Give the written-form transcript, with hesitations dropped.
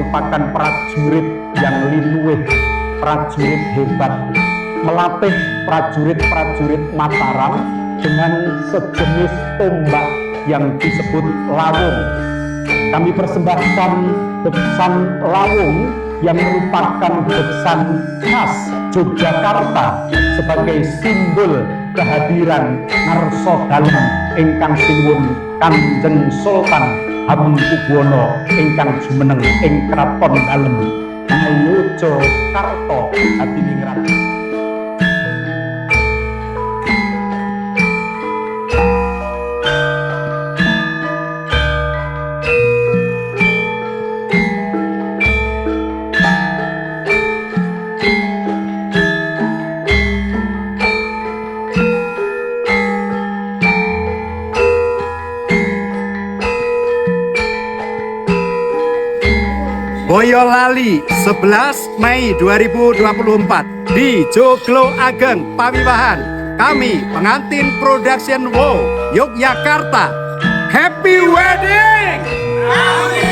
merupakan prajurit yang linuwih, prajurit hebat, melatih prajurit-prajurit Mataram dengan sejenis tombak yang disebut lawung. Kami persembahkan beksan lawung yang merupakan beksan khas Yogyakarta sebagai simbol kehadiran ngarsa dalem ingkang sinuwun Kanjeng Sultan Hamengkubuwana ingkang jumeneng ing Kraton Dalem Ngayogyakarta Hadiningrat. Boyolali 11 Mei 2024 di Joglo Ageng Pawiwahan. Kami pengantin Production Wow Yogyakarta. Happy wedding! Amin.